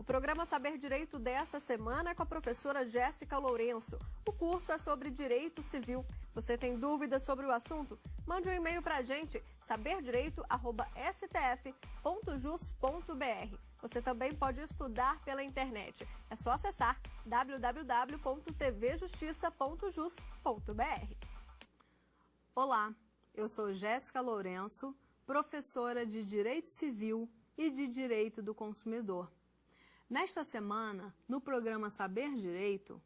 programa Saber Direito dessa semana é com a professora Jéssica Lourenço. O curso é sobre direito civil. Você tem dúvidas sobre o assunto? Mande um e-mail para a gente, saberdireito@stf.jus.br. Você também pode estudar pela internet. É só acessar www.tvjustiça.jus.br. Olá, eu sou Jéssica Lourenço, professora de Direito Civil e de Direito do Consumidor. Nesta semana, no programa Saber Direito,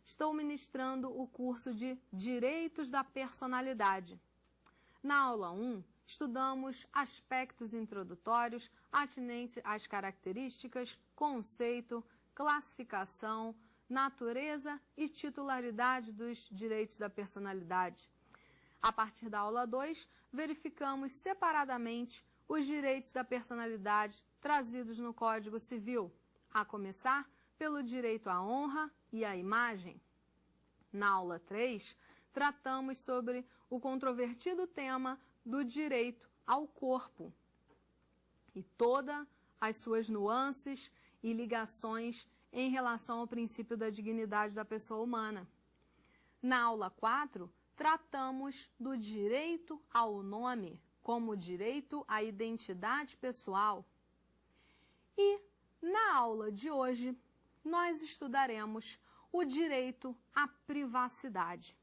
estou ministrando o curso de Direitos da Personalidade. Na aula 1, estudamos aspectos introdutórios atinentes às características, conceito, classificação, natureza e titularidade dos direitos da personalidade. A partir da aula 2, verificamos separadamente os direitos da personalidade trazidos no Código Civil, a começar pelo direito à honra e à imagem. Na aula 3, tratamos sobre o controvertido tema do direito ao corpo e todas as suas nuances e ligações em relação ao princípio da dignidade da pessoa humana. Na aula 4, tratamos do direito ao nome como direito à identidade pessoal. E, na aula de hoje, nós estudaremos o direito à privacidade.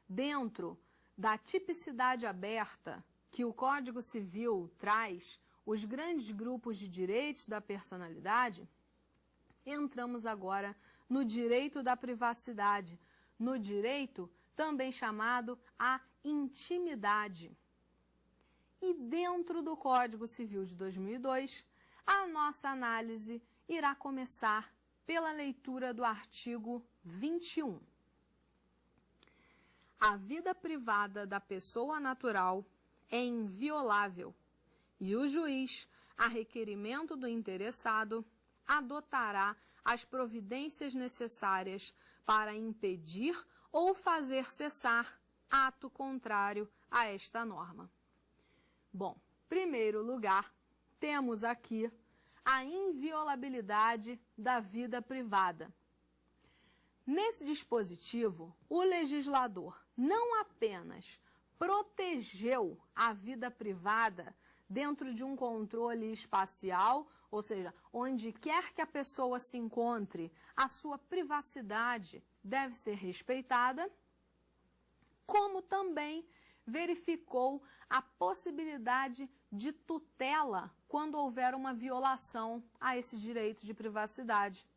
Dentro da tipicidade aberta que o Código Civil traz, os grandes grupos de direitos da personalidade, entramos agora no direito da privacidade, no direito também chamado a intimidade. E dentro do Código Civil de 2002, a nossa análise irá começar pela leitura do artigo 21. A vida privada da pessoa natural é inviolável e o juiz, a requerimento do interessado, adotará as providências necessárias para impedir ou fazer cessar ato contrário a esta norma. Bom, em primeiro lugar, temos aqui a inviolabilidade da vida privada. Nesse dispositivo, o legislador não apenas protegeu a vida privada dentro de um controle espacial, ou seja, onde quer que a pessoa se encontre, a sua privacidade deve ser respeitada, como também verificou a possibilidade de tutela quando houver uma violação a esse direito de privacidade.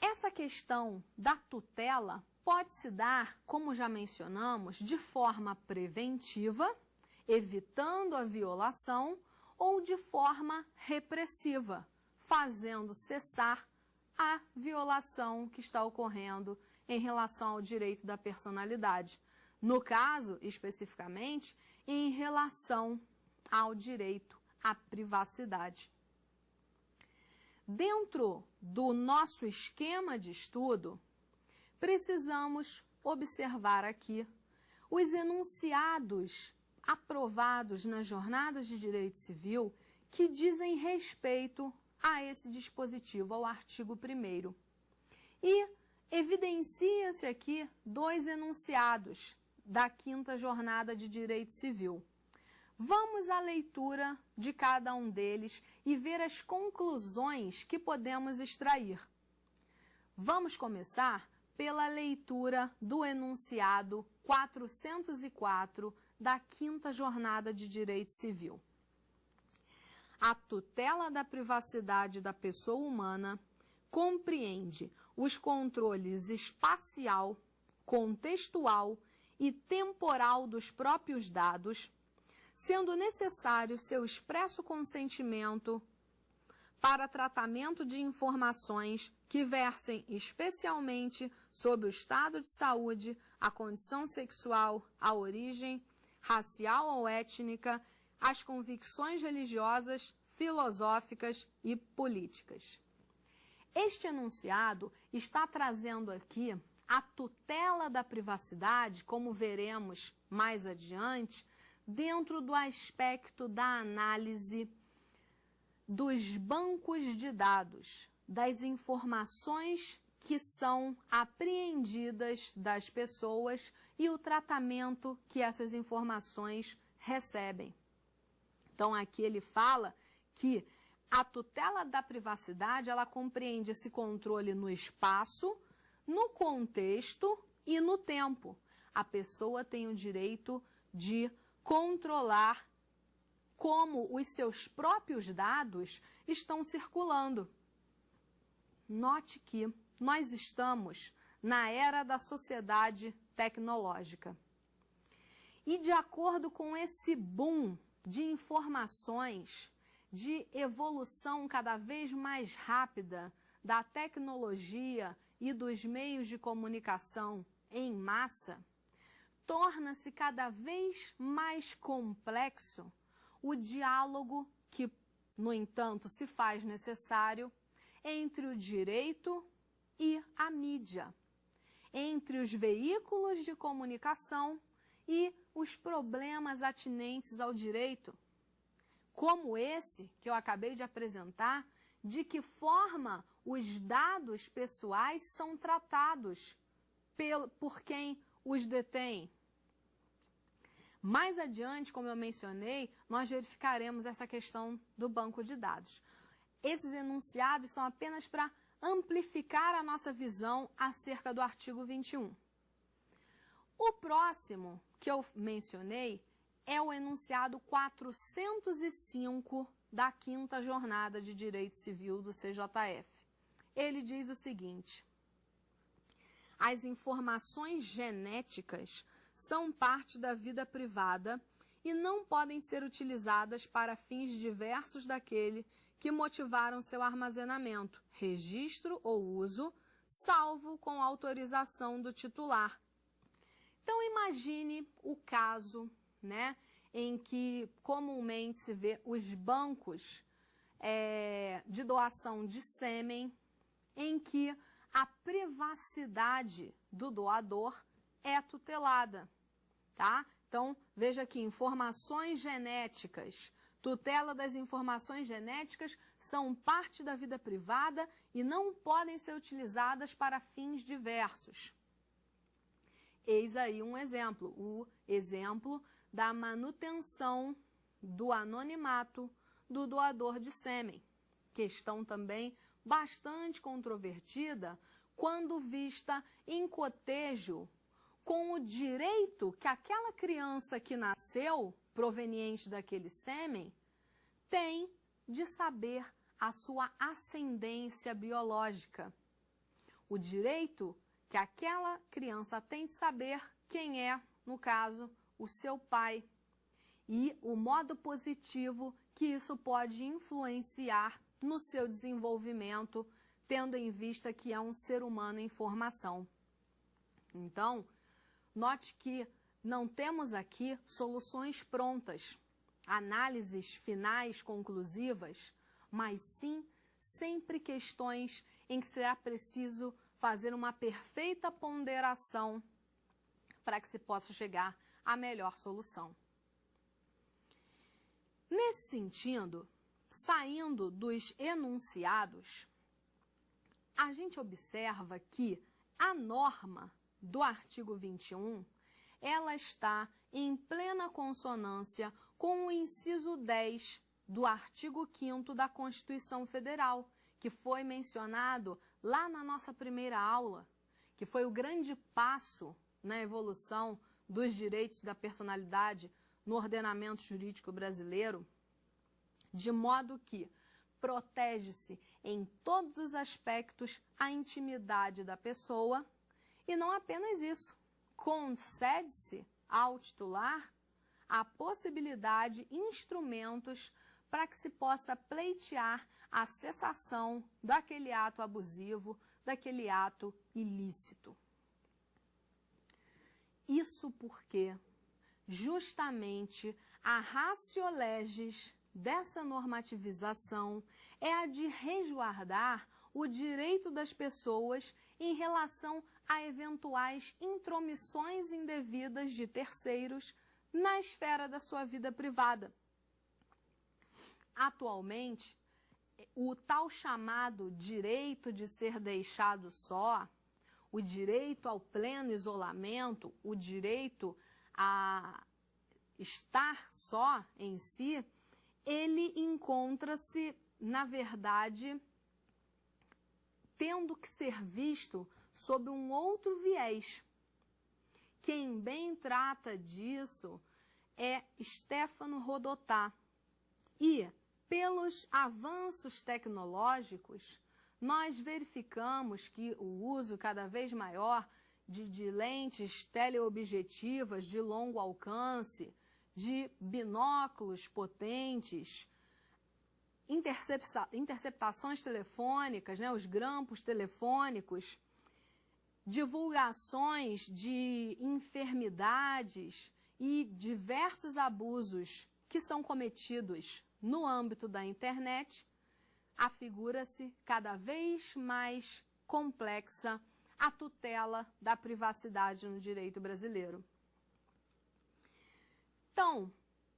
Essa questão da tutela pode se dar, como já mencionamos, de forma preventiva, evitando a violação, ou de forma repressiva, fazendo cessar a violação que está ocorrendo em relação ao direito da personalidade. No caso, especificamente, em relação ao direito à privacidade. Dentro do nosso esquema de estudo, precisamos observar aqui os enunciados aprovados nas jornadas de direito civil que dizem respeito a esse dispositivo, ao artigo 1º. E evidencia-se aqui dois enunciados da 5ª Jornada de Direito Civil. Vamos à leitura de cada um deles e ver as conclusões que podemos extrair. Vamos começar pela leitura do enunciado 404 da 5ª Jornada de Direito Civil. A tutela da privacidade da pessoa humana compreende os controles espacial, contextual e temporal dos próprios dados, sendo necessário seu expresso consentimento para tratamento de informações que versem especialmente sobre o estado de saúde, a condição sexual, a origem racial ou étnica, as convicções religiosas, filosóficas e políticas. Este enunciado está trazendo aqui a tutela da privacidade, como veremos mais adiante, dentro do aspecto da análise dos bancos de dados, das informações que são apreendidas das pessoas e o tratamento que essas informações recebem. Então, aqui ele fala que a tutela da privacidade, ela compreende esse controle no espaço, no contexto e no tempo. A pessoa tem o direito de controlar como os seus próprios dados estão circulando. Note que nós estamos na era da sociedade tecnológica. E de acordo com esse boom de informações, de evolução cada vez mais rápida da tecnologia e dos meios de comunicação em massa, torna-se cada vez mais complexo o diálogo que, no entanto, se faz necessário entre o direito e a mídia, entre os veículos de comunicação e os problemas atinentes ao direito, como esse que eu acabei de apresentar, de que forma os dados pessoais são tratados por quem os detém. Mais adiante, como eu mencionei, nós verificaremos essa questão do banco de dados. Esses enunciados são apenas para amplificar a nossa visão acerca do artigo 21. O próximo que eu mencionei é o enunciado 405 da 5ª Jornada de Direito Civil do CJF. Ele diz o seguinte: as informações genéticas são parte da vida privada e não podem ser utilizadas para fins diversos daquele que motivaram seu armazenamento, registro ou uso, salvo com autorização do titular. Então, imagine o caso, né, em que comumente se vê os bancos de doação de sêmen, em que a privacidade do doador é tutelada, tá? Então, veja aqui, informações genéticas, tutela das informações genéticas são parte da vida privada e não podem ser utilizadas para fins diversos. Eis aí um exemplo, o exemplo da manutenção do anonimato do doador de sêmen. Questão também bastante controvertida quando vista em cotejo com o direito que aquela criança que nasceu proveniente daquele sêmen tem de saber a sua ascendência biológica. O direito que aquela criança tem de saber quem é, no caso, o seu pai, e o modo positivo que isso pode influenciar no seu desenvolvimento, tendo em vista que é um ser humano em formação. Então, note que não temos aqui soluções prontas, análises finais conclusivas, mas sim sempre questões em que será preciso fazer uma perfeita ponderação para que se possa chegar à melhor solução. Nesse sentido, saindo dos enunciados, a gente observa que a norma do artigo 21, ela está em plena consonância com o inciso 10 do artigo 5º da Constituição Federal, que foi mencionado lá na nossa primeira aula, que foi o grande passo na evolução dos direitos da personalidade no ordenamento jurídico brasileiro, de modo que protege-se em todos os aspectos a intimidade da pessoa e não apenas isso, concede-se ao titular a possibilidade e instrumentos para que se possa pleitear a cessação daquele ato abusivo, daquele ato ilícito. Isso porque justamente a ratio legis dessa normativização é a de resguardar o direito das pessoas em relação a eventuais intromissões indevidas de terceiros na esfera da sua vida privada. Atualmente, o tal chamado direito de ser deixado só, o direito ao pleno isolamento, o direito a estar só em si, ele encontra-se, na verdade, tendo que ser visto sob um outro viés. Quem bem trata disso é Stefano Rodotà. E, pelos avanços tecnológicos, nós verificamos que o uso cada vez maior de lentes teleobjetivas de longo alcance, de binóculos potentes, interceptações telefônicas, né, os grampos telefônicos, divulgações de enfermidades e diversos abusos que são cometidos no âmbito da internet, afigura-se cada vez mais complexa a tutela da privacidade no direito brasileiro. Então,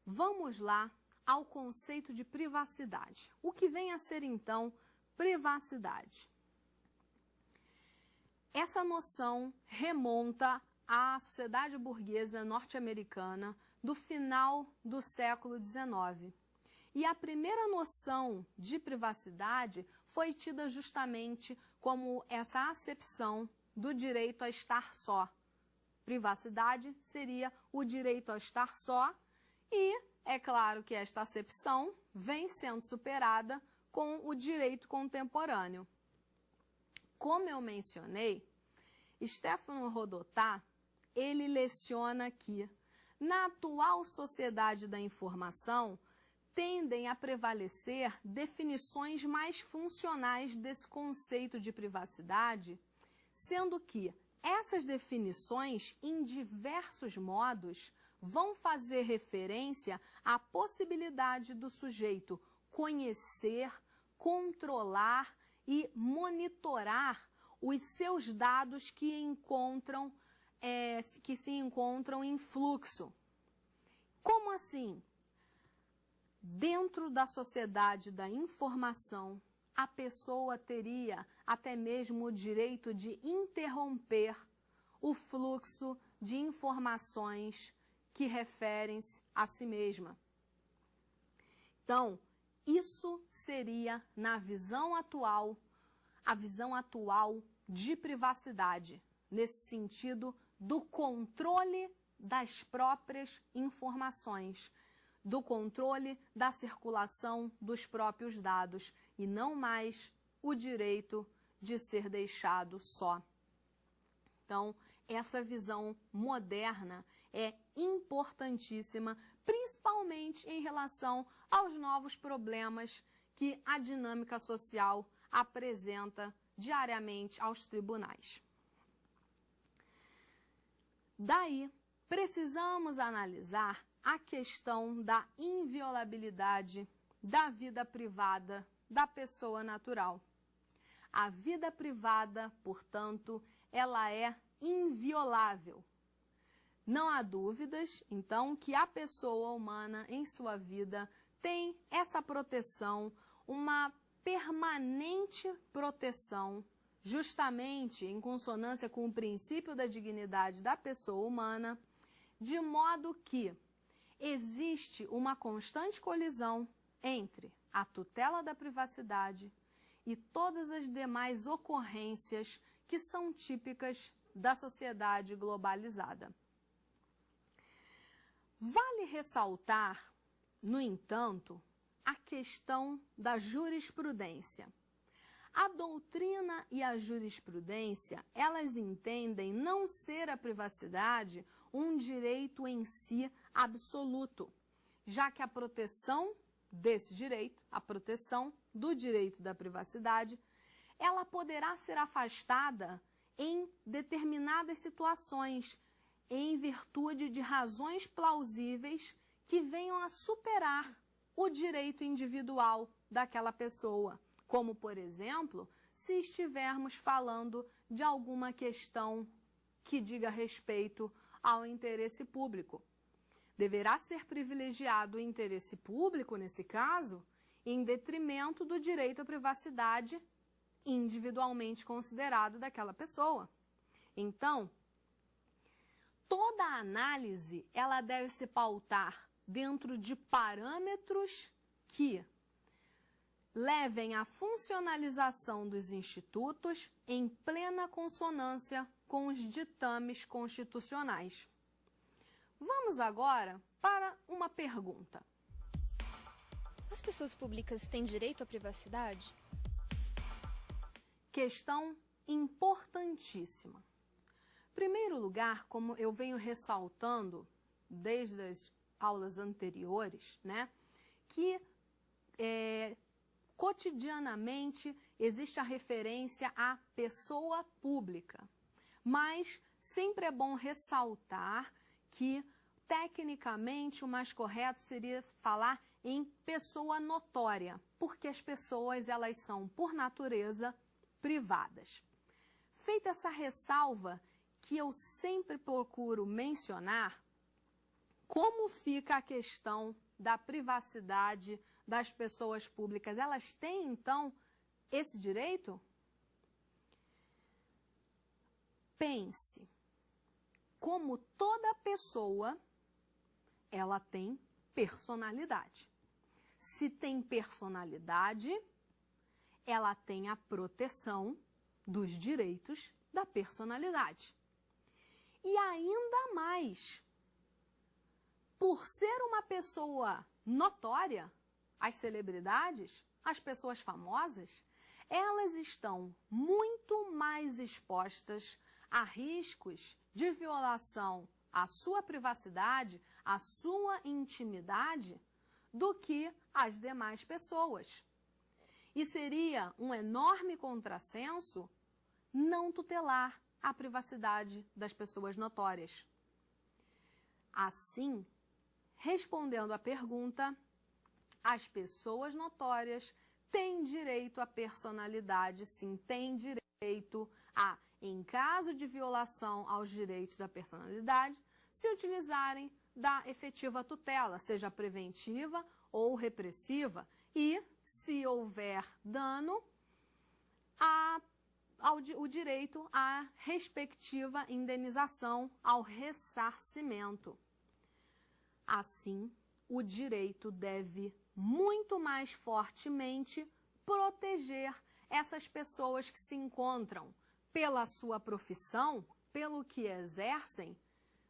vamos lá ao conceito de privacidade. O que vem a ser, então, privacidade? Essa noção remonta à sociedade burguesa norte-americana do final do século XIX. E a primeira noção de privacidade foi tida justamente como essa acepção do direito a estar só. Privacidade seria o direito a estar só, e é claro que esta acepção vem sendo superada com o direito contemporâneo. Como eu mencionei, Stefano Rodotà, ele leciona que, na atual sociedade da informação, tendem a prevalecer definições mais funcionais desse conceito de privacidade, sendo que essas definições, em diversos modos, vão fazer referência à possibilidade do sujeito conhecer, controlar e monitorar os seus dados que se encontram em fluxo. Como assim? Dentro da sociedade da informação, a pessoa teria até mesmo o direito de interromper o fluxo de informações que referem-se a si mesma. Então, isso seria, na visão atual, a visão atual de privacidade, nesse sentido do controle das próprias informações, do controle da circulação dos próprios dados, e não mais o direito de ser deixado só. Então, essa visão moderna é importantíssima, principalmente em relação aos novos problemas que a dinâmica social apresenta diariamente aos tribunais. Daí, precisamos analisar a questão da inviolabilidade da vida privada da pessoa natural. A vida privada, portanto, ela é inviolável. Não há dúvidas, então, que a pessoa humana em sua vida tem essa proteção, uma permanente proteção, justamente em consonância com o princípio da dignidade da pessoa humana, de modo que existe uma constante colisão entre a tutela da privacidade e todas as demais ocorrências que são típicas da sociedade globalizada. Vale ressaltar, no entanto, a questão da jurisprudência. A doutrina e a jurisprudência, elas entendem não ser a privacidade um direito em si absoluto, já que a proteção desse direito, a proteção do direito da privacidade, ela poderá ser afastada em determinadas situações, em virtude de razões plausíveis que venham a superar o direito individual daquela pessoa, como, por exemplo, se estivermos falando de alguma questão que diga respeito ao interesse público. Deverá ser privilegiado o interesse público, nesse caso, em detrimento do direito à privacidade individualmente considerado daquela pessoa. Então, toda a análise ela deve se pautar dentro de parâmetros que levem à funcionalização dos institutos em plena consonância com os ditames constitucionais. Vamos agora para uma pergunta. As pessoas públicas têm direito à privacidade? Questão importantíssima. Em primeiro lugar, como eu venho ressaltando desde as aulas anteriores, né, que cotidianamente existe a referência à pessoa pública, mas sempre é bom ressaltar que, tecnicamente, o mais correto seria falar em pessoa notória, porque as pessoas elas são, por natureza, privadas. Feita essa ressalva, que eu sempre procuro mencionar, como fica a questão da privacidade das pessoas públicas? Elas têm, então, esse direito? Pense, como toda pessoa, ela tem personalidade. Se tem personalidade, ela tem a proteção dos direitos da personalidade. E ainda mais, por ser uma pessoa notória, as celebridades, as pessoas famosas, elas estão muito mais expostas a riscos de violação à sua privacidade, à sua intimidade, do que as demais pessoas. E seria um enorme contrassenso não tutelar a privacidade das pessoas notórias. Assim, respondendo à pergunta, as pessoas notórias têm direito à personalidade, sim, têm direito a, em caso de violação aos direitos da personalidade, se utilizarem da efetiva tutela, seja preventiva ou repressiva, e, se houver dano, o direito à respectiva indenização, ao ressarcimento. Assim, o direito deve muito mais fortemente proteger essas pessoas que se encontram, pela sua profissão, pelo que exercem,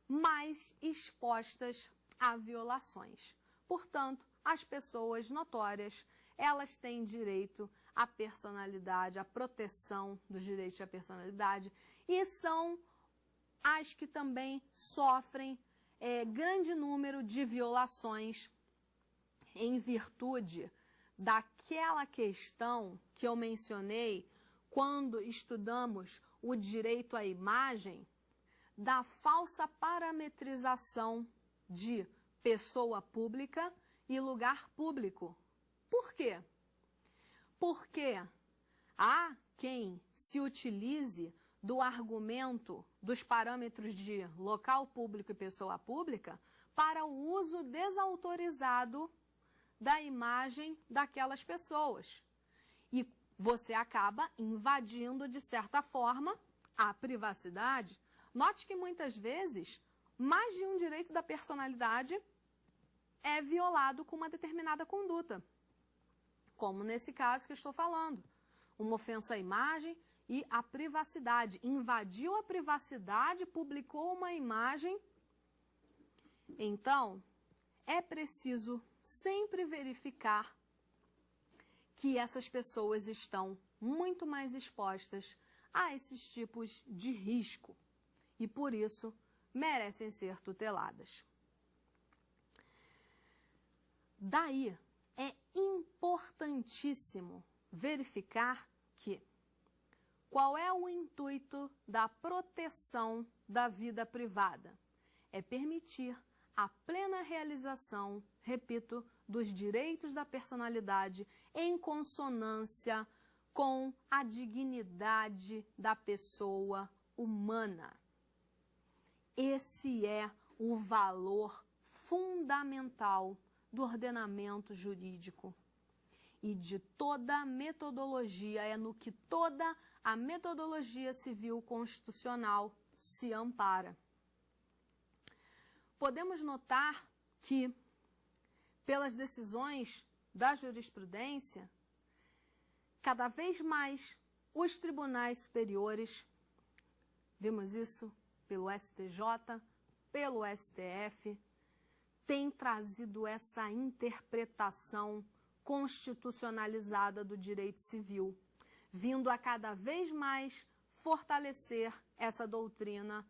mais expostas a violações. Portanto, as pessoas notórias, elas têm direito à personalidade, à proteção dos direitos da personalidade, e são as que também sofrem grande número de violações em virtude daquela questão que eu mencionei quando estudamos o direito à imagem, da falsa parametrização de pessoa pública e lugar público. Por quê? Porque há quem se utilize do argumento dos parâmetros de local público e pessoa pública para o uso desautorizado da imagem daquelas pessoas. E você acaba invadindo, de certa forma, a privacidade. Note que muitas vezes mais de um direito da personalidade é violado com uma determinada conduta, como nesse caso que eu estou falando, uma ofensa à imagem e à privacidade. Invadiu a privacidade, publicou uma imagem. Então, é preciso sempre verificar que essas pessoas estão muito mais expostas a esses tipos de risco e, por isso, merecem ser tuteladas. Daí, é importantíssimo verificar que qual é o intuito da proteção da vida privada? É permitir a plena realização, repito, dos direitos da personalidade em consonância com a dignidade da pessoa humana. Esse é o valor fundamental do ordenamento jurídico. e de toda a metodologia, é no que toda a metodologia civil constitucional se ampara. Podemos notar que, pelas decisões da jurisprudência, cada vez mais os tribunais superiores, vimos isso pelo STJ, pelo STF, têm trazido essa interpretação constitucionalizada do direito civil, vindo a cada vez mais fortalecer essa doutrina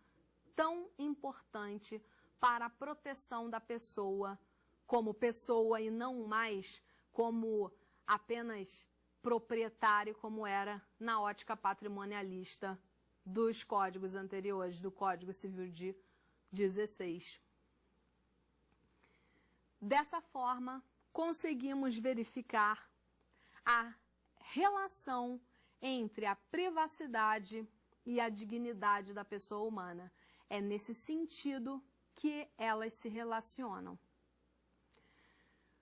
tão importante para a proteção da pessoa como pessoa e não mais como apenas proprietário, como era na ótica patrimonialista dos códigos anteriores, do Código Civil de 16. Dessa forma, conseguimos verificar a relação entre a privacidade e a dignidade da pessoa humana. É nesse sentido que elas se relacionam.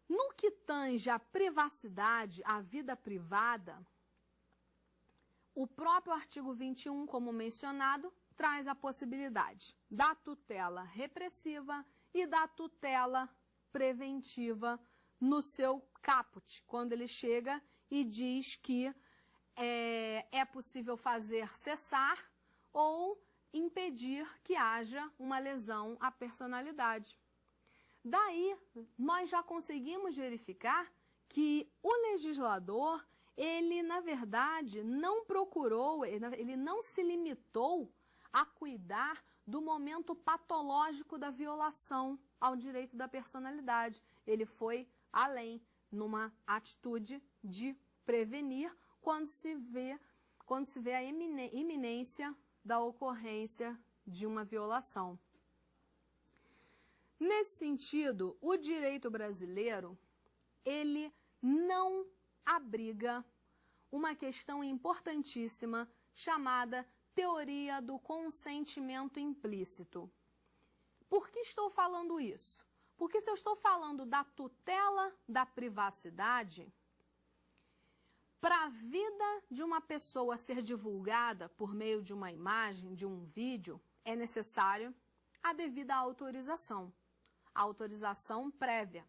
No que tange à privacidade, à vida privada, o próprio artigo 21, como mencionado, traz a possibilidade da tutela repressiva e da tutela preventiva no seu caput, quando ele chega e diz que é possível fazer cessar ou impedir que haja uma lesão à personalidade. Daí, nós já conseguimos verificar que o legislador, ele, na verdade, não procurou, ele não se limitou a cuidar do momento patológico da violação ao direito da personalidade. Ele foi além, numa atitude de prevenir quando se vê a iminência da ocorrência de uma violação. Nesse sentido, o direito brasileiro, ele não abriga uma questão importantíssima chamada teoria do consentimento implícito. Por que estou falando isso? Porque se eu estou falando da tutela da privacidade, para a vida de uma pessoa ser divulgada por meio de uma imagem, de um vídeo, é necessário a devida autorização, a autorização prévia.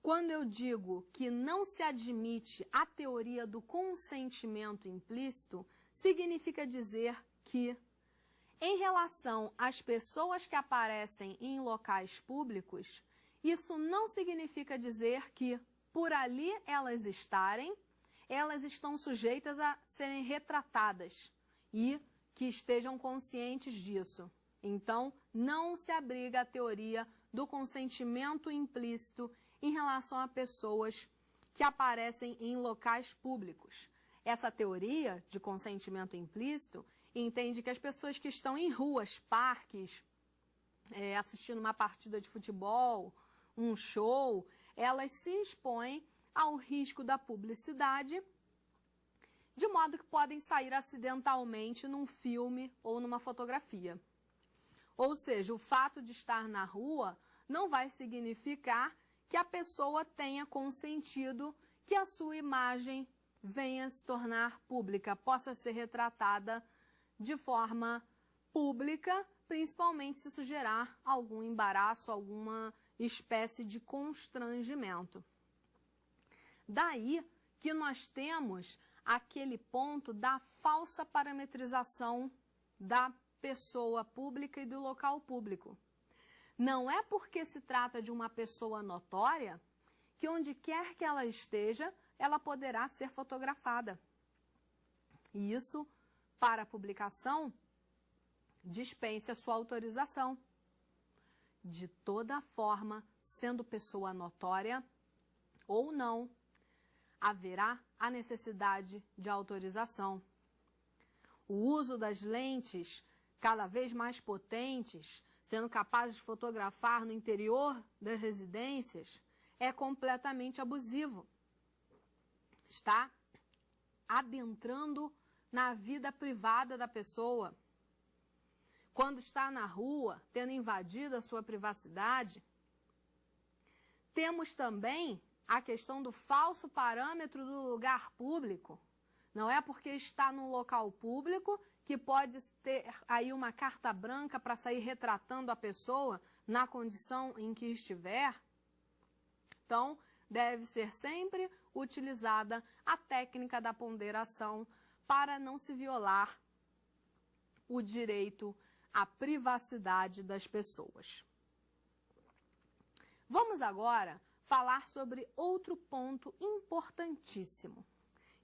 Quando eu digo que não se admite a teoria do consentimento implícito, significa dizer que, em relação às pessoas que aparecem em locais públicos, isso não significa dizer que, por ali elas estão sujeitas a serem retratadas e que estejam conscientes disso. Então, não se abriga a teoria do consentimento implícito em relação a pessoas que aparecem em locais públicos. Essa teoria de consentimento implícito entende que as pessoas que estão em ruas, parques, assistindo uma partida de futebol, um show, elas se expõem ao risco da publicidade, de modo que podem sair acidentalmente num filme ou numa fotografia. Ou seja, o fato de estar na rua não vai significar que a pessoa tenha consentido que a sua imagem venha se tornar pública, possa ser retratada de forma pública, principalmente se isso gerar algum embaraço, alguma espécie de constrangimento. Daí que nós temos aquele ponto da falsa parametrização da pessoa pública e do local público. Não é porque se trata de uma pessoa notória que onde quer que ela esteja, ela poderá ser fotografada. E isso, para a publicação, dispensa a sua autorização. De toda forma, sendo pessoa notória ou não, haverá a necessidade de autorização. O uso das lentes cada vez mais potentes, sendo capazes de fotografar no interior das residências, é completamente abusivo. Está adentrando na vida privada da pessoa. Quando está na rua, tendo invadido a sua privacidade, temos também a questão do falso parâmetro do lugar público. Não é porque está num local público que pode ter aí uma carta branca para sair retratando a pessoa na condição em que estiver. Então, deve ser sempre utilizada a técnica da ponderação para não se violar o direito à privacidade das pessoas. Vamos agora falar sobre outro ponto importantíssimo,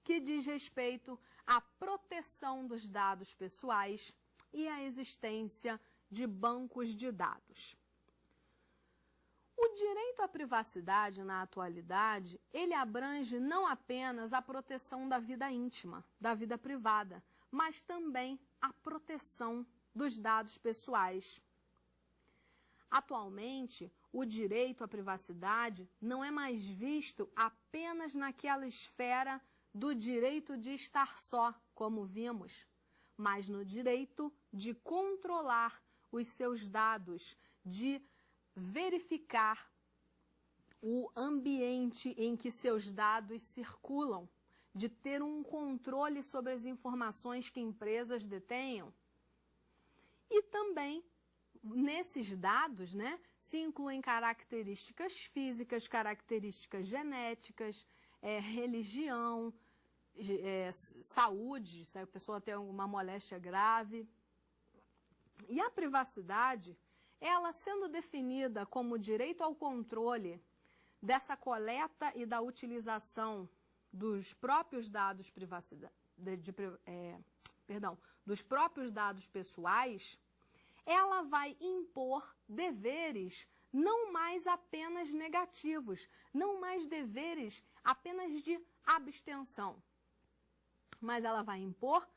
que diz respeito à proteção dos dados pessoais e à existência de bancos de dados. O direito à privacidade, na atualidade, ele abrange não apenas a proteção da vida íntima, da vida privada, mas também a proteção dos dados pessoais. Atualmente, o direito à privacidade não é mais visto apenas naquela esfera do direito de estar só, como vimos, mas no direito de controlar os seus dados, de verificar o ambiente em que seus dados circulam, de ter um controle sobre as informações que empresas detenham. E também, nesses dados, se incluem características físicas, características genéticas, religião, saúde, se a pessoa tem alguma moléstia grave. E a privacidade, ela sendo definida como direito ao controle dessa coleta e da utilização dos próprios dados dos próprios dados pessoais, ela vai impor deveres não mais apenas negativos, não mais deveres apenas de abstenção, mas ela vai impor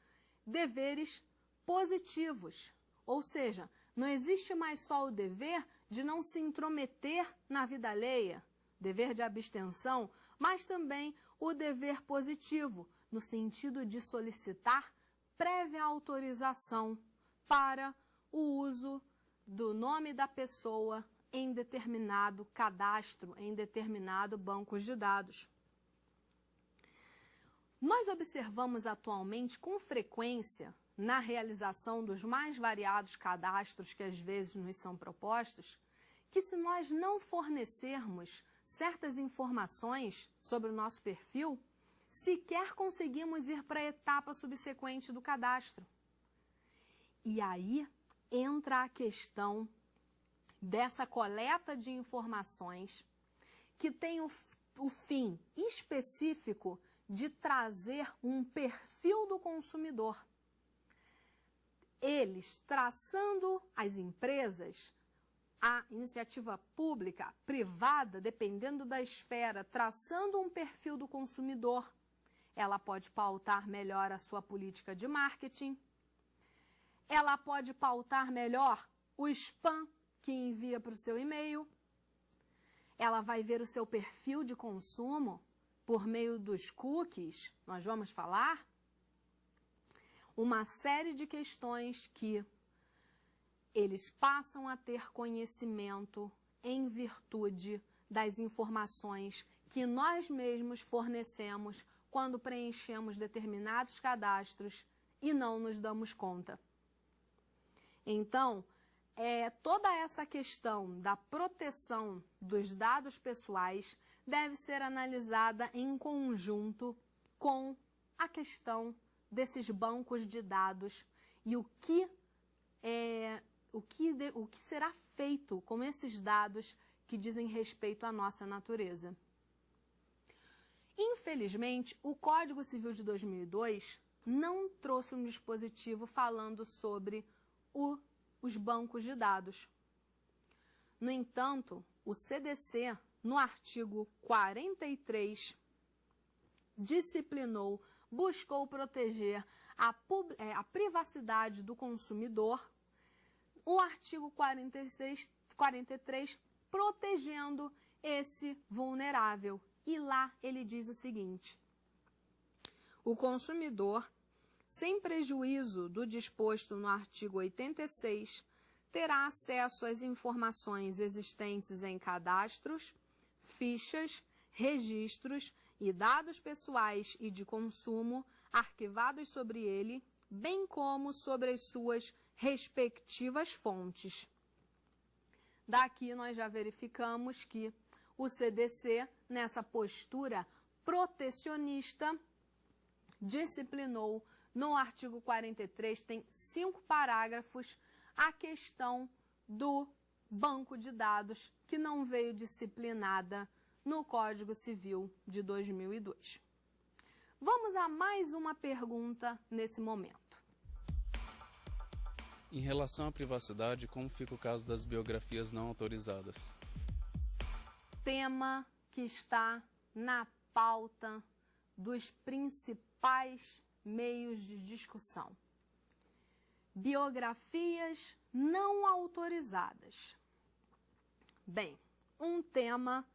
deveres positivos, ou seja, não existe mais só o dever de não se intrometer na vida alheia, dever de abstenção, mas também o dever positivo, no sentido de solicitar prévia autorização para o uso do nome da pessoa em determinado cadastro, em determinado banco de dados. Nós observamos atualmente com frequência, na realização dos mais variados cadastros que às vezes nos são propostos, que se nós não fornecermos certas informações sobre o nosso perfil, sequer conseguimos ir para a etapa subsequente do cadastro. E aí entra a questão dessa coleta de informações que tem o fim específico de trazer um perfil do consumidor. Eles, traçando as empresas, a iniciativa pública, privada, dependendo da esfera, traçando um perfil do consumidor, ela pode pautar melhor a sua política de marketing, ela pode pautar melhor o spam que envia para o seu e-mail, ela vai ver o seu perfil de consumo por meio dos cookies, nós vamos falar, uma série de questões que eles passam a ter conhecimento em virtude das informações que nós mesmos fornecemos quando preenchemos determinados cadastros e não nos damos conta. Então, toda essa questão da proteção dos dados pessoais deve ser analisada em conjunto com a questão desses bancos de dados e o que será feito com esses dados que dizem respeito à nossa natureza. Infelizmente, o Código Civil de 2002 não trouxe um dispositivo falando sobre os bancos de dados. No entanto, o CDC, no artigo 43, disciplinou, buscou proteger a privacidade do consumidor, o artigo 43 protegendo esse vulnerável. E lá ele diz o seguinte: o consumidor, sem prejuízo do disposto no artigo 86, terá acesso às informações existentes em cadastros, fichas, registros e dados pessoais e de consumo arquivados sobre ele, bem como sobre as suas respectivas fontes. Daqui nós já verificamos que o CDC, nessa postura protecionista, disciplinou no artigo 43, tem 5 parágrafos, a questão do banco de dados, que não veio disciplinada no Código Civil de 2002. Vamos a mais uma pergunta nesse momento. Em relação à privacidade, como fica o caso das biografias não autorizadas? Tema que está na pauta dos principais meios de discussão. Biografias não autorizadas. Bem, um tema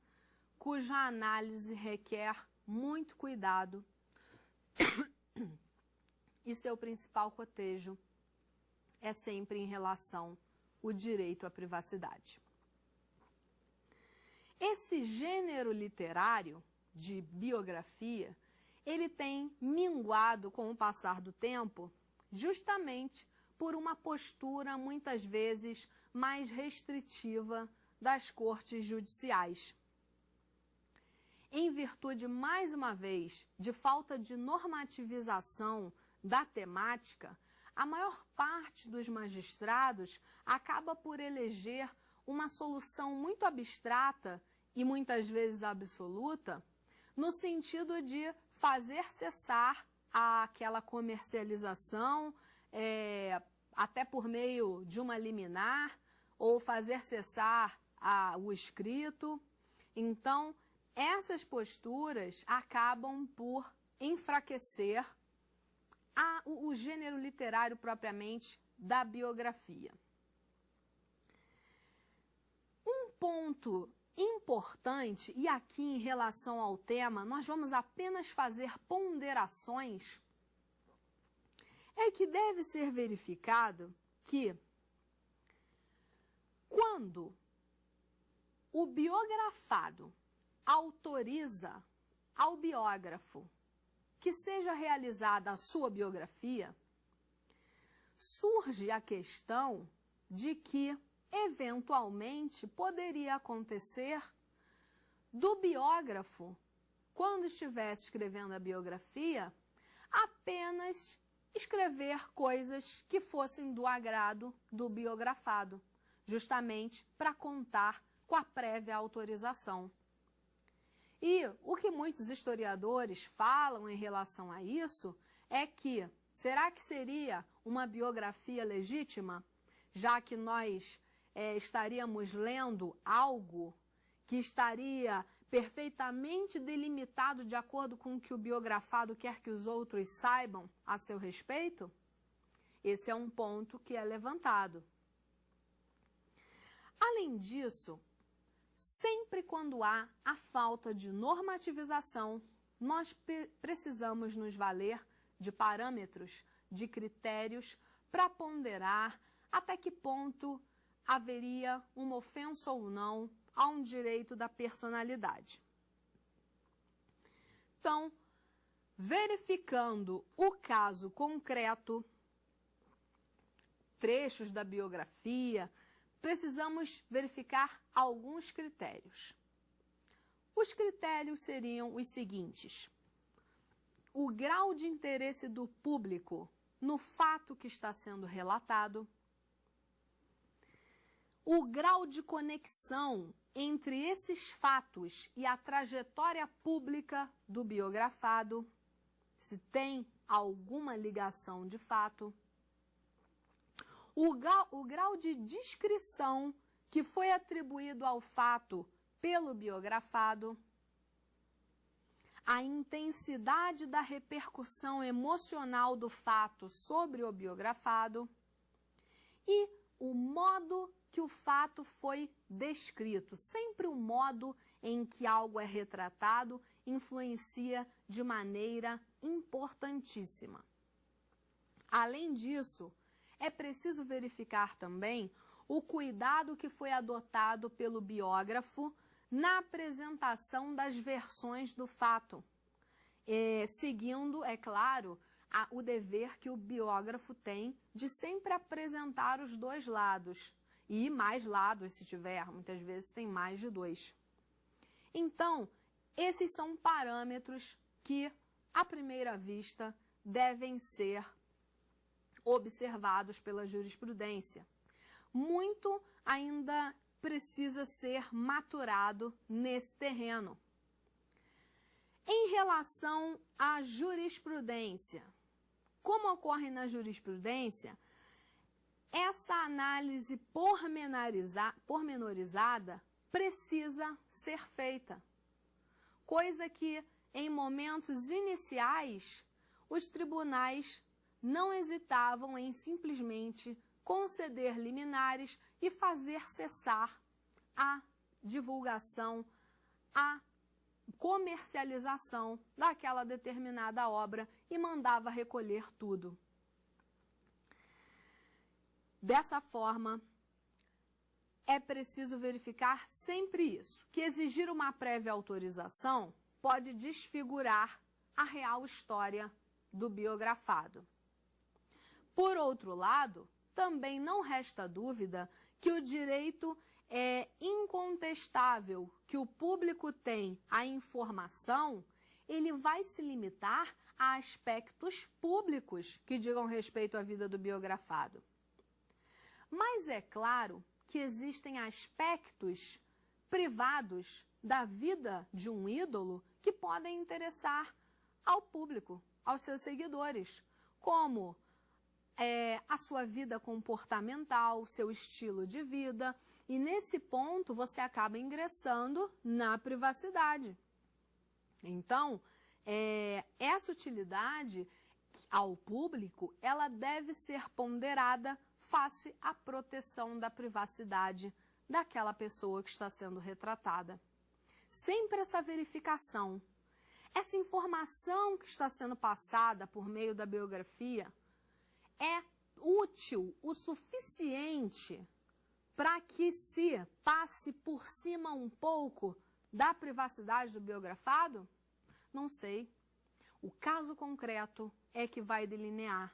cuja análise requer muito cuidado e seu principal cotejo é sempre em relação ao direito à privacidade. Esse gênero literário de biografia, ele tem minguado com o passar do tempo, justamente por uma postura muitas vezes mais restritiva das cortes judiciais. Em virtude, mais uma vez, de falta de normativização da temática, a maior parte dos magistrados acaba por eleger uma solução muito abstrata e muitas vezes absoluta, no sentido de fazer cessar aquela comercialização, até por meio de uma liminar, ou fazer cessar o escrito. Então, essas posturas acabam por enfraquecer o gênero literário propriamente da biografia. Um ponto importante, e aqui em relação ao tema, nós vamos apenas fazer ponderações, é que deve ser verificado que, quando o biografado autoriza ao biógrafo que seja realizada a sua biografia, surge a questão de que, eventualmente, poderia acontecer do biógrafo, quando estivesse escrevendo a biografia, apenas escrever coisas que fossem do agrado do biografado, justamente para contar com a prévia autorização. E o que muitos historiadores falam em relação a isso é que, será que seria uma biografia legítima, já que nós estaríamos lendo algo que estaria perfeitamente delimitado de acordo com o que o biografado quer que os outros saibam a seu respeito? Esse é um ponto que é levantado. Além disso, sempre quando há a falta de normativização, nós precisamos nos valer de parâmetros, de critérios para ponderar até que ponto haveria uma ofensa ou não a um direito da personalidade. Então, verificando o caso concreto, trechos da biografia, precisamos verificar alguns critérios. Os critérios seriam os seguintes: o grau de interesse do público no fato que está sendo relatado, o grau de conexão entre esses fatos e a trajetória pública do biografado, se tem alguma ligação de fato, o grau de descrição que foi atribuído ao fato pelo biografado, a intensidade da repercussão emocional do fato sobre o biografado e o modo que o fato foi descrito. Sempre o modo em que algo é retratado influencia de maneira importantíssima. Além disso, é preciso verificar também o cuidado que foi adotado pelo biógrafo na apresentação das versões do fato, seguindo, é claro, o dever que o biógrafo tem de sempre apresentar os dois lados, e mais lados se tiver, muitas vezes tem mais de dois. Então, esses são parâmetros que, à primeira vista, devem ser observados pela jurisprudência. Muito ainda precisa ser maturado nesse terreno. Em relação à jurisprudência, como ocorre na jurisprudência, essa análise pormenorizada precisa ser feita, coisa que, em momentos iniciais, os tribunais não hesitavam em simplesmente conceder liminares e fazer cessar a divulgação, a comercialização daquela determinada obra e mandava recolher tudo. Dessa forma, é preciso verificar sempre isso, que exigir uma prévia autorização pode desfigurar a real história do biografado. Por outro lado, também não resta dúvida que o direito é incontestável que o público tem à informação, ele vai se limitar a aspectos públicos que digam respeito à vida do biografado. Mas é claro que existem aspectos privados da vida de um ídolo que podem interessar ao público, aos seus seguidores, como a sua vida comportamental, seu estilo de vida, e nesse ponto você acaba ingressando na privacidade. Então, essa utilidade ao público, ela deve ser ponderada face à proteção da privacidade daquela pessoa que está sendo retratada. Sempre essa verificação, essa informação que está sendo passada por meio da biografia é útil o suficiente para que se passe por cima um pouco da privacidade do biografado? Não sei. O caso concreto é que vai delinear.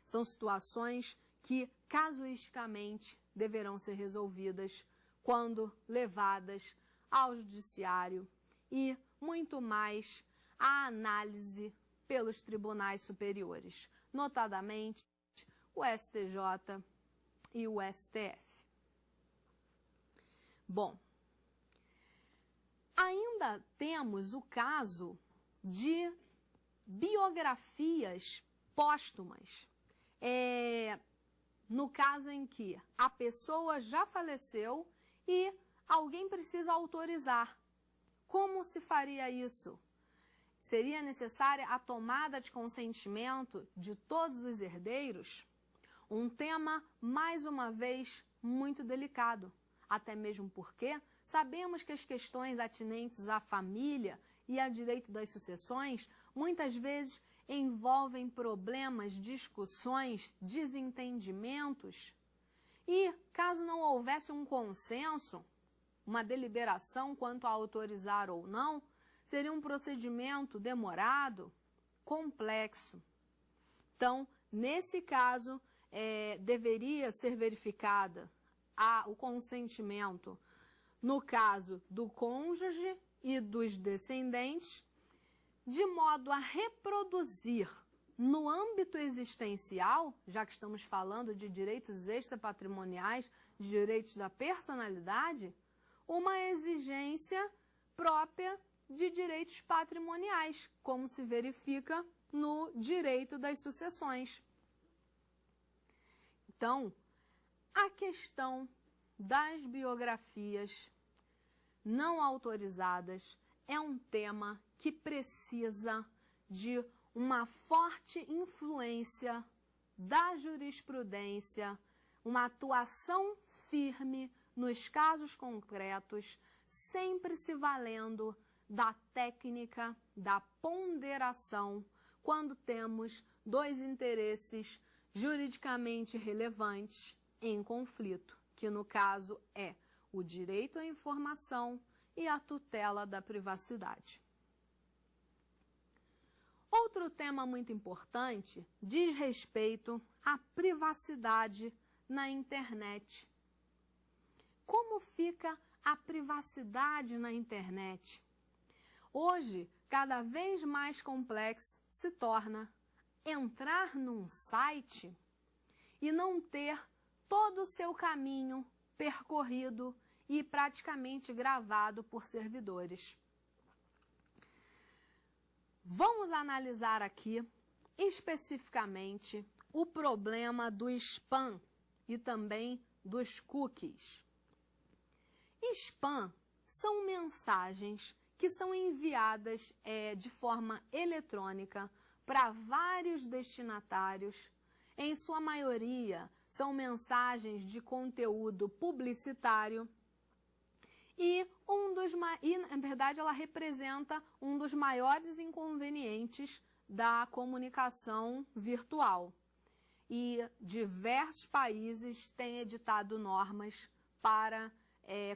São situações que, casuisticamente, deverão ser resolvidas quando levadas ao judiciário e, muito mais, à análise pelos tribunais superiores, notadamente o STJ e o STF. Bom, ainda temos o caso de biografias póstumas. No caso em que a pessoa já faleceu e alguém precisa autorizar. Como se faria isso? Seria necessária a tomada de consentimento de todos os herdeiros? Um tema, mais uma vez, muito delicado, até mesmo porque sabemos que as questões atinentes à família e a direito das sucessões muitas vezes envolvem problemas, discussões, desentendimentos. E, caso não houvesse um consenso, uma deliberação quanto a autorizar ou não, seria um procedimento demorado, complexo. Então, nesse caso, deveria ser verificada o consentimento no caso do cônjuge e dos descendentes, de modo a reproduzir no âmbito existencial, já que estamos falando de direitos extrapatrimoniais, de direitos da personalidade, uma exigência própria de direitos patrimoniais, como se verifica no direito das sucessões. Então, a questão das biografias não autorizadas é um tema que precisa de uma forte influência da jurisprudência, uma atuação firme nos casos concretos, sempre se valendo da técnica da ponderação quando temos dois interesses juridicamente relevantes em conflito, que no caso é o direito à informação e a tutela da privacidade. Outro tema muito importante diz respeito à privacidade na internet. Como fica a privacidade na internet? Hoje, cada vez mais complexo se torna entrar num site e não ter todo o seu caminho percorrido e praticamente gravado por servidores. Vamos analisar aqui especificamente o problema do spam e também dos cookies. Spam são mensagens que são enviadas de forma eletrônica para vários destinatários. Em sua maioria, são mensagens de conteúdo publicitário e, na verdade, ela representa um dos maiores inconvenientes da comunicação virtual. E diversos países têm editado normas para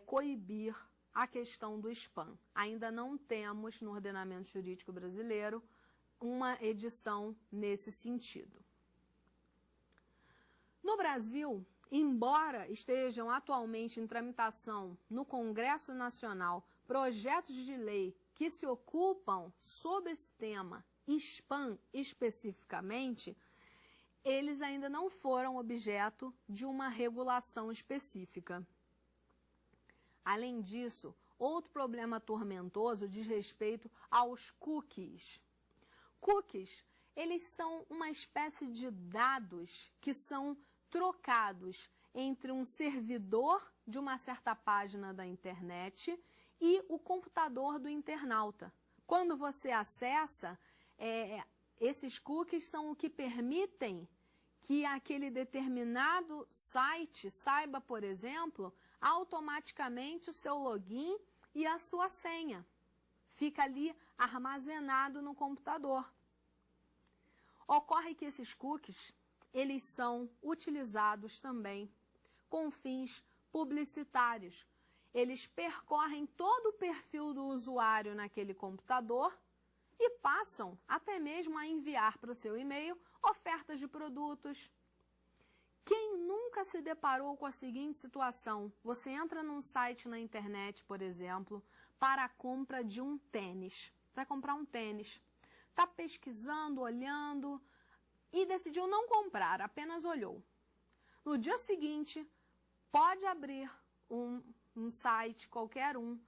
coibir a questão do spam. Ainda não temos no ordenamento jurídico brasileiro uma edição nesse sentido. No Brasil, embora estejam atualmente em tramitação no Congresso Nacional projetos de lei que se ocupam sobre esse tema, spam especificamente, eles ainda não foram objeto de uma regulação específica. Além disso, outro problema tormentoso diz respeito aos cookies. Cookies, eles são uma espécie de dados que são trocados entre um servidor de uma certa página da internet e o computador do internauta. Quando você acessa, esses cookies são o que permitem que aquele determinado site saiba, por exemplo, automaticamente o seu login e a sua senha. Fica ali armazenado no computador. Ocorre que esses cookies, eles são utilizados também com fins publicitários. Eles percorrem todo o perfil do usuário naquele computador e passam até mesmo a enviar para o seu e-mail ofertas de produtos. Quem nunca se deparou com a seguinte situação? Você entra num site na internet, por exemplo, para a compra de um tênis. Você vai comprar um tênis. Está pesquisando, olhando e decidiu não comprar, apenas olhou. No dia seguinte, pode abrir um site, qualquer um.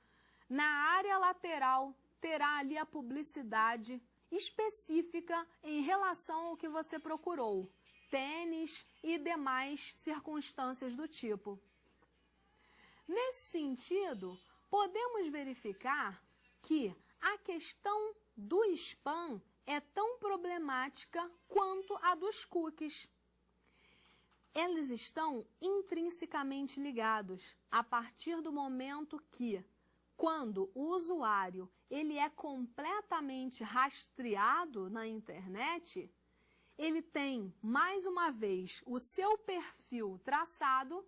Na área lateral, terá ali a publicidade específica em relação ao que você procurou. Tênis e demais circunstâncias do tipo. Nesse sentido, podemos verificar que a questão do spam é tão problemática quanto a dos cookies. Eles estão intrinsecamente ligados a partir do momento que, quando o usuário ele é completamente rastreado na internet, ele tem, mais uma vez, o seu perfil traçado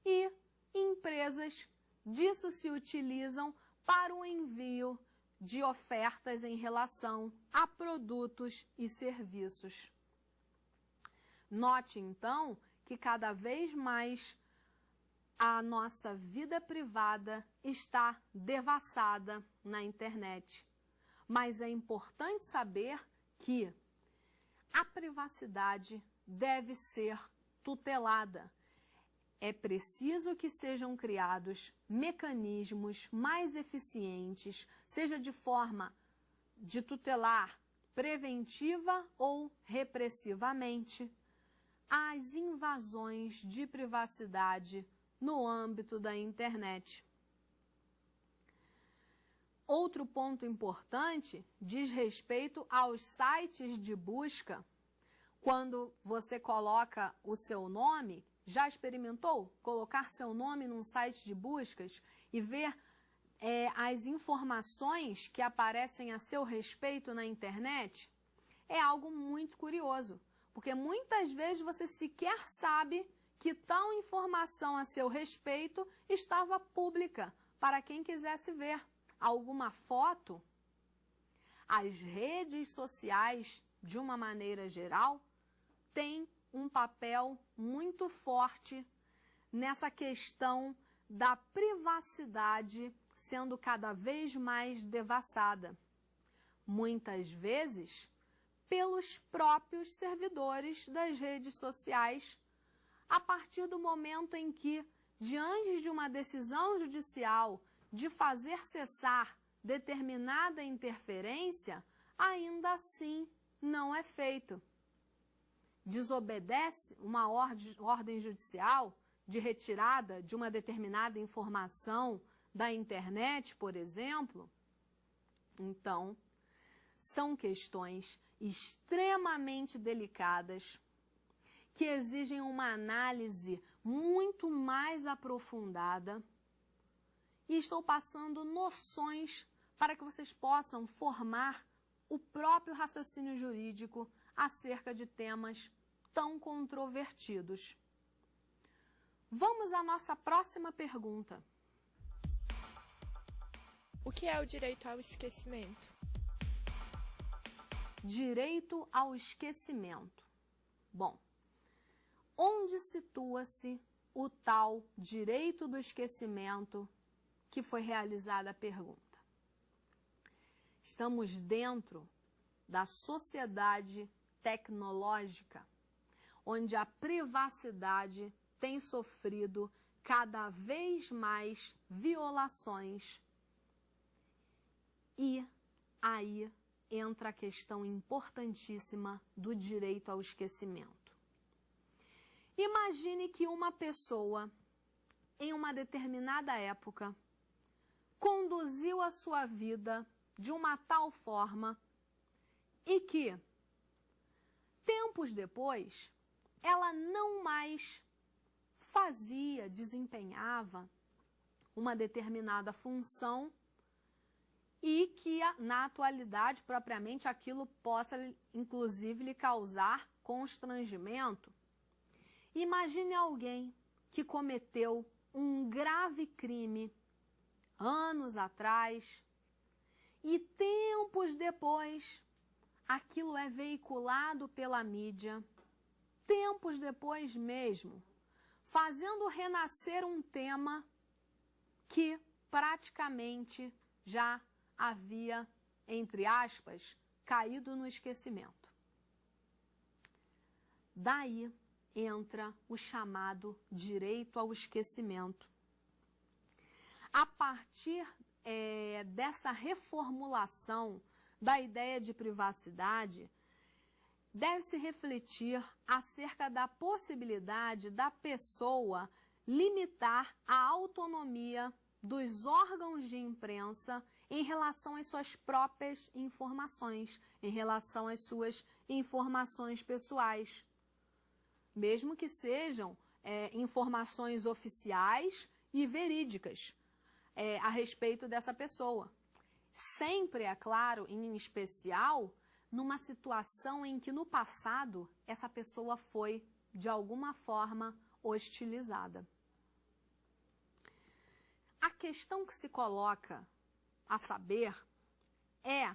e empresas disso se utilizam para o envio de ofertas em relação a produtos e serviços. Note, então, que cada vez mais a nossa vida privada está devassada na internet. Mas é importante saber que a privacidade deve ser tutelada. É preciso que sejam criados mecanismos mais eficientes, seja de forma de tutelar preventiva ou repressivamente, as invasões de privacidade no âmbito da internet. Outro ponto importante diz respeito aos sites de busca. Quando você coloca o seu nome, já experimentou colocar seu nome num site de buscas e ver as informações que aparecem a seu respeito na internet? É algo muito curioso, porque muitas vezes você sequer sabe que tal informação a seu respeito estava pública para quem quisesse ver alguma foto. As redes sociais, de uma maneira geral, têm um papel muito forte nessa questão da privacidade sendo cada vez mais devassada. Muitas vezes, pelos próprios servidores das redes sociais, a partir do momento em que, diante de uma decisão judicial de fazer cessar determinada interferência, ainda assim não é feito. Desobedece uma ordem judicial de retirada de uma determinada informação da internet, por exemplo. Então, são questões extremamente delicadas que exigem uma análise muito mais aprofundada, e estou passando noções para que vocês possam formar o próprio raciocínio jurídico acerca de temas tão controvertidos. Vamos à nossa próxima pergunta. O que é o direito ao esquecimento? Direito ao esquecimento. Bom, onde situa-se o tal direito do esquecimento que foi realizada a pergunta? Estamos dentro da sociedade tecnológica, onde a privacidade tem sofrido cada vez mais violações. E aí entra a questão importantíssima do direito ao esquecimento. Imagine que uma pessoa, em uma determinada época, conduziu a sua vida de uma tal forma e que, tempos depois, ela não mais desempenhava uma determinada função e que, na atualidade, propriamente, aquilo possa, inclusive, lhe causar constrangimento. Imagine alguém que cometeu um grave crime anos atrás e, tempos depois, aquilo é veiculado pela mídia, tempos depois mesmo, fazendo renascer um tema que praticamente já havia, entre aspas, caído no esquecimento. Daí entra o chamado direito ao esquecimento. A partir dessa reformulação da ideia de privacidade, deve-se refletir acerca da possibilidade da pessoa limitar a autonomia dos órgãos de imprensa em relação às suas próprias informações, em relação às suas informações pessoais. Mesmo que sejam informações oficiais e verídicas a respeito dessa pessoa. Sempre, é claro, em especial, numa situação em que no passado essa pessoa foi, de alguma forma, hostilizada. A questão que se coloca a saber é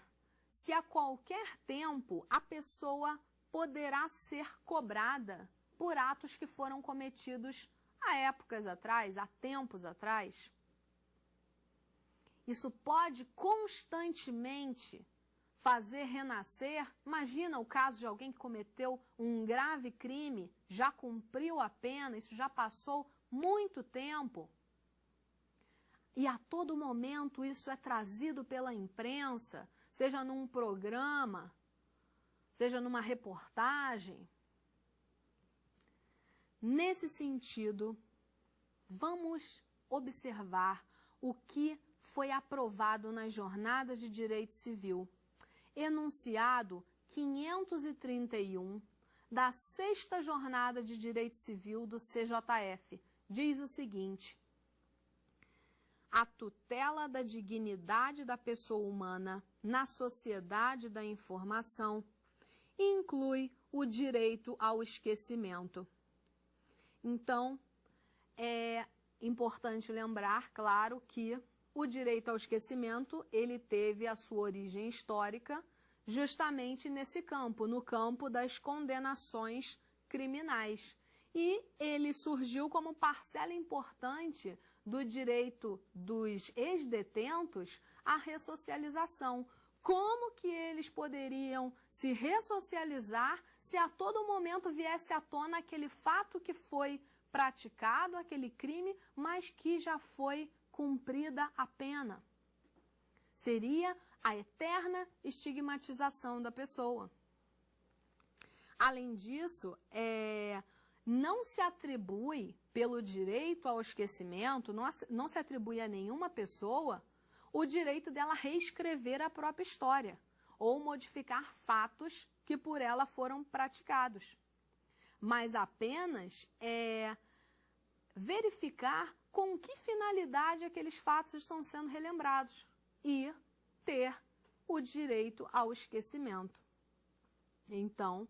se a qualquer tempo a pessoa poderá ser cobrada por atos que foram cometidos há épocas atrás, há tempos atrás. Isso pode constantemente fazer renascer. Imagina o caso de alguém que cometeu um grave crime, já cumpriu a pena, isso já passou muito tempo. E a todo momento isso é trazido pela imprensa, seja num programa, seja numa reportagem. Nesse sentido, vamos observar o que foi aprovado nas Jornadas de Direito Civil, enunciado 531 da 6ª Jornada de Direito Civil do CJF, diz o seguinte: a tutela da dignidade da pessoa humana na sociedade da informação inclui o direito ao esquecimento. Então, é importante lembrar, claro, que o direito ao esquecimento, ele teve a sua origem histórica justamente nesse campo, no campo das condenações criminais. E ele surgiu como parcela importante do direito dos ex-detentos à ressocialização. Como que eles poderiam se ressocializar se a todo momento viesse à tona aquele fato que foi praticado, aquele crime, mas que já foi cumprida a pena? Seria a eterna estigmatização da pessoa. Além disso, não se atribui, pelo direito ao esquecimento, não se atribui a nenhuma pessoa o direito dela reescrever a própria história ou modificar fatos que por ela foram praticados, mas apenas verificar com que finalidade aqueles fatos estão sendo relembrados e ter o direito ao esquecimento. Então,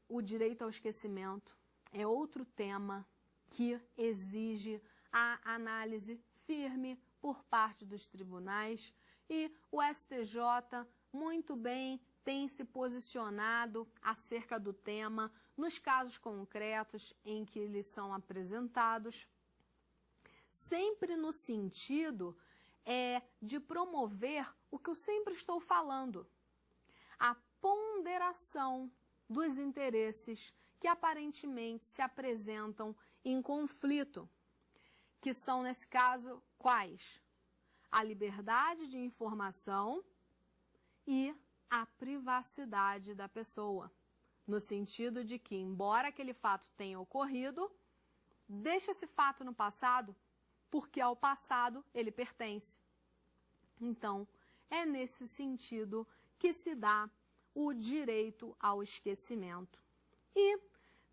o direito ao esquecimento é outro tema que exige a análise firme por parte dos tribunais, e o STJ muito bem tem se posicionado acerca do tema nos casos concretos em que eles são apresentados, sempre no sentido de promover o que eu sempre estou falando, a ponderação dos interesses que aparentemente se apresentam em conflito, que são, nesse caso, quais? A liberdade de informação e a privacidade da pessoa, no sentido de que, embora aquele fato tenha ocorrido, deixa esse fato no passado, porque ao passado ele pertence. Então, é nesse sentido que se dá o direito ao esquecimento. E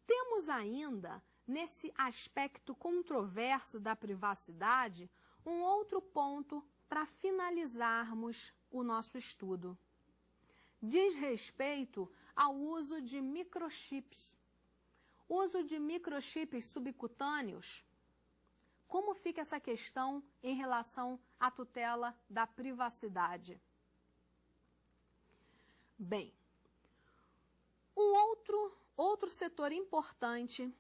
temos ainda, nesse aspecto controverso da privacidade, um outro ponto para finalizarmos o nosso estudo. Diz respeito ao uso de microchips. Uso de microchips subcutâneos. Como fica essa questão em relação à tutela da privacidade? Bem, um outro setor importante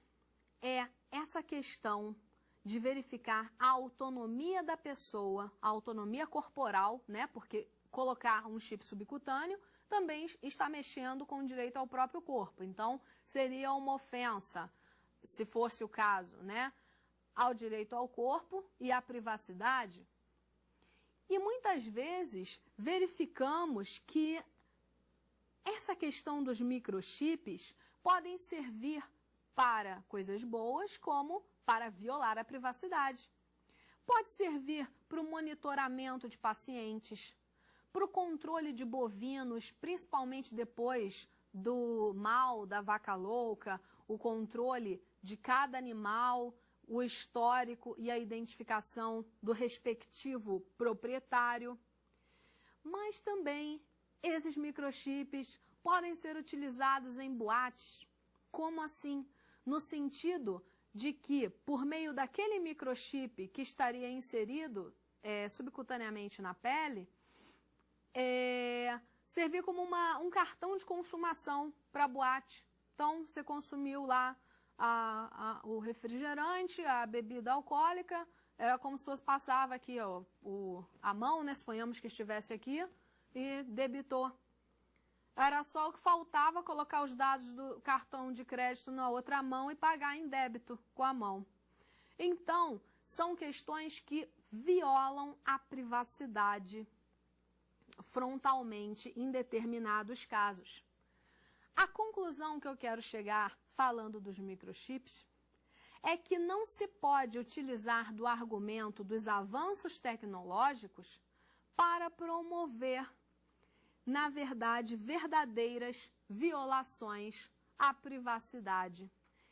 é essa questão de verificar a autonomia da pessoa, a autonomia corporal, né? Porque colocar um chip subcutâneo também está mexendo com o direito ao próprio corpo. Então, seria uma ofensa, se fosse o caso, né? Ao direito ao corpo e à privacidade. E muitas vezes verificamos que essa questão dos microchips podem servir para coisas boas, como para violar a privacidade. Pode servir para o monitoramento de pacientes, para o controle de bovinos, principalmente depois do mal da vaca louca, o controle de cada animal, o histórico e a identificação do respectivo proprietário. Mas também esses microchips podem ser utilizados em boates. Como assim? No sentido de que, por meio daquele microchip que estaria inserido subcutaneamente na pele, servir como um cartão de consumação para a boate. Então, você consumiu lá o refrigerante, a bebida alcoólica, era como se fosse passava aqui a mão, né, suponhamos que estivesse aqui, e debitou. Era só o que faltava colocar os dados do cartão de crédito na outra mão e pagar em débito com a mão. Então, são questões que violam a privacidade frontalmente em determinados casos. A conclusão que eu quero chegar falando dos microchips é que não se pode utilizar do argumento dos avanços tecnológicos para promover, na verdade, verdadeiras violações à privacidade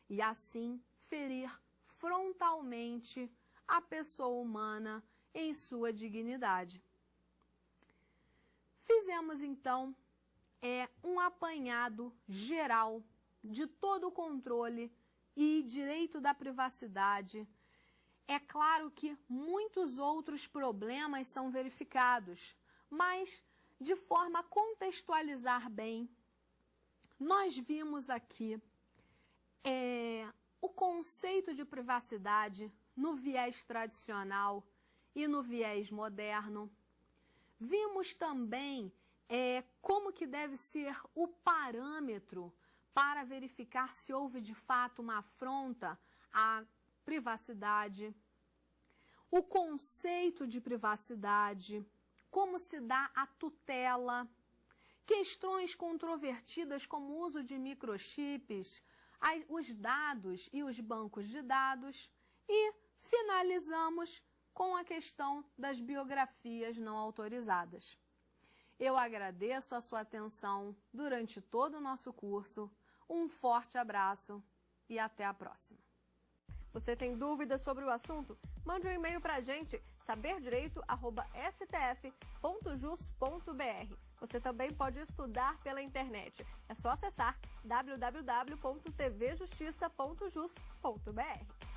e, assim, ferir frontalmente a pessoa humana em sua dignidade. Fizemos, então, um apanhado geral de todo o controle e direito da privacidade É claro que muitos outros problemas são verificados, mas de forma a contextualizar bem, nós vimos aqui o conceito de privacidade no viés tradicional e no viés moderno. Vimos também como que deve ser o parâmetro para verificar se houve de fato uma afronta à privacidade, o conceito de privacidade, como se dá a tutela, questões controvertidas como o uso de microchips, os dados e os bancos de dados e finalizamos com a questão das biografias não autorizadas. Eu agradeço a sua atenção durante todo o nosso curso. Um forte abraço e até a próxima. Você tem dúvidas sobre o assunto? Mande um e-mail para a gente, saberdireito@stf.jus.br. Você também pode estudar pela internet. É só acessar www.tvjustiça.jus.br.